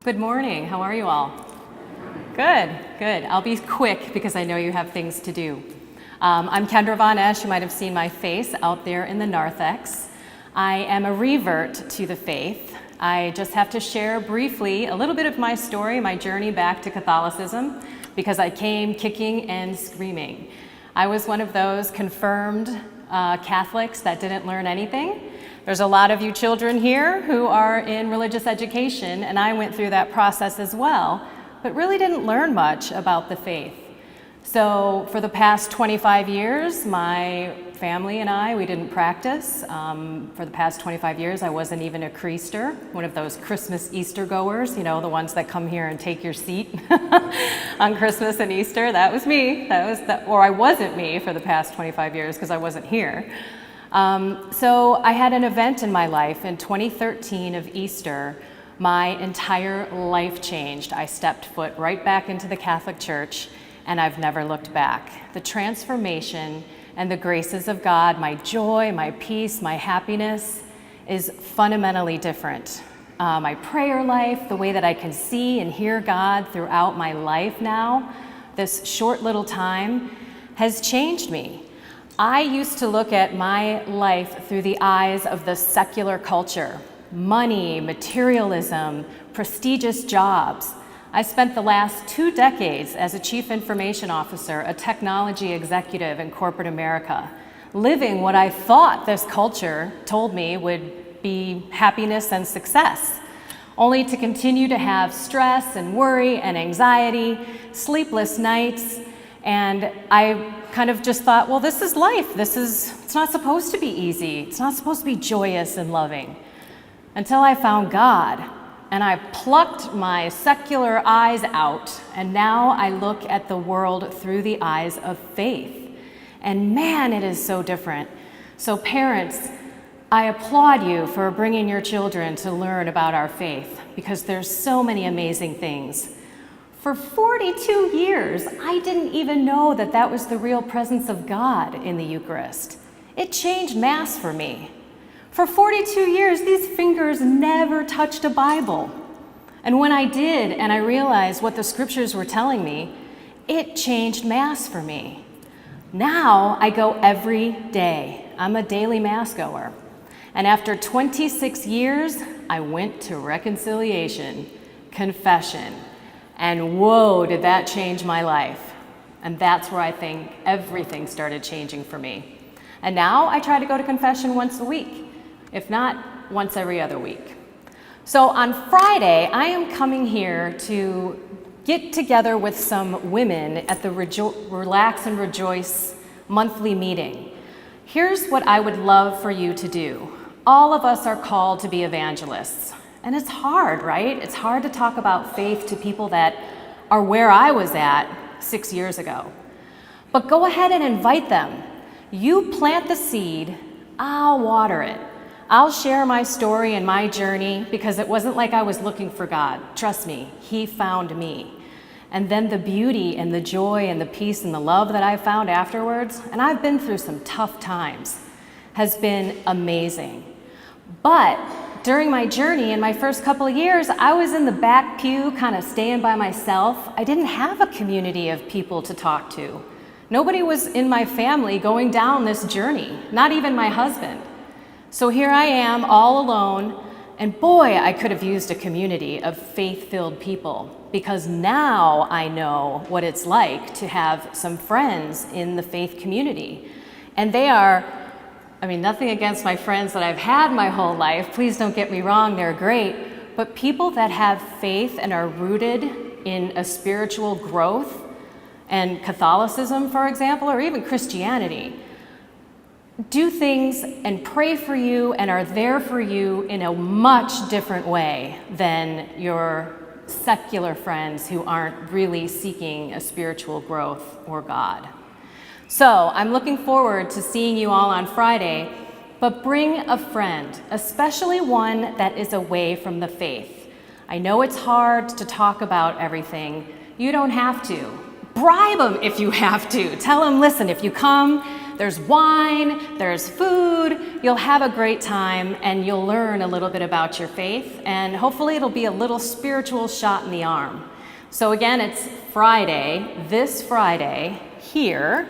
Good morning. How are you all? Good, good. I'll be quick because I know you have things to do. I'm Kendra Von Esch. You might have seen my face out there in the narthex. I am a revert to the faith. I just have to share briefly a little bit of my story, my journey back to Catholicism, because I came kicking and screaming. I was one of those confirmed Catholics that didn't learn anything. There's a lot of you children here who are in religious education, and I went through that process as well, but really didn't learn much about the faith. So for the past 25 years, my family and I, we didn't practice. For the past 25 years, I wasn't even a creaster, one of those Christmas Easter goers, you know, the ones that come here and take your seat on Christmas and Easter. That was me. Or I wasn't me for the past 25 years because I wasn't here. So I had an event in my life in 2013 of Easter. My entire life changed. I stepped foot right back into the Catholic Church, and I've never looked back. The transformation and the graces of God, my joy, my peace, my happiness is fundamentally different. My prayer life, the way that I can see and hear God throughout my life now, this short little time, has changed me. I used to look at my life through the eyes of the secular culture, money, materialism, prestigious jobs. I spent the last 2 decades as a chief information officer, a technology executive in corporate America, living what I thought this culture told me would be happiness and success, only to continue to have stress and worry and anxiety, sleepless nights, and I kind of just thought, well, this is life. It's not supposed to be easy. It's not supposed to be joyous and loving. Until I found God. And I plucked my secular eyes out, and now I look at the world through the eyes of faith. And man, it is so different. So parents, I applaud you for bringing your children to learn about our faith, because there's so many amazing things. For 42 years, I didn't even know that that was the real presence of God in the Eucharist. It changed Mass for me. For 42 years, these fingers never touched a Bible. And when I did, and I realized what the scriptures were telling me, it changed Mass for me. Now I go every day. I'm a daily Mass goer. And after 26 years, I went to reconciliation, confession, and whoa, did that change my life. And that's where I think everything started changing for me. And now I try to go to confession once a week. If not, once every other week. So on Friday, I am coming here to get together with some women at the Relax and Rejoice monthly meeting. Here's what I would love for you to do. All of us are called to be evangelists. And it's hard, right? It's hard to talk about faith to people that are where I was at 6 years ago. But go ahead and invite them. You plant the seed, I'll water it. I'll share my story and my journey because it wasn't like I was looking for God. Trust me, He found me. And then the beauty and the joy and the peace and the love that I found afterwards, and I've been through some tough times, has been amazing. But during my journey in my first couple of years, I was in the back pew, kind of staying by myself. I didn't have a community of people to talk to. Nobody was in my family going down this journey, not even my husband. So here I am all alone, and boy, I could have used a community of faith-filled people, because now I know what it's like to have some friends in the faith community. And they are, nothing against my friends that I've had my whole life, please don't get me wrong, they're great, but people that have faith and are rooted in a spiritual growth, and Catholicism, for example, or even Christianity, do things and pray for you and are there for you in a much different way than your secular friends who aren't really seeking a spiritual growth or God. So I'm looking forward to seeing you all on Friday, but bring a friend, especially one that is away from the faith. I know it's hard to talk about everything. You don't have to. Bribe them if you have to. Tell them, listen, if you come, there's wine, there's food. You'll have a great time and you'll learn a little bit about your faith, and hopefully it'll be a little spiritual shot in the arm. So again, it's Friday, this Friday, here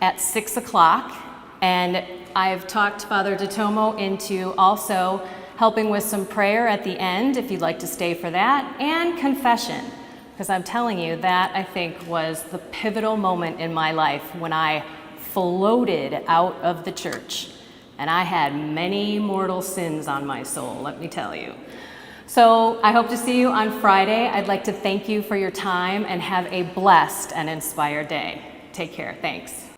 at 6 o'clock, and I've talked Father DeTomo into also helping with some prayer at the end, if you'd like to stay for that, and confession, because I'm telling you, that I think was the pivotal moment in my life when I floated out of the church, and I had many mortal sins on my soul, let me tell you. So I hope to see you on Friday. I'd like to thank you for your time and have a blessed and inspired day. Take care. Thanks.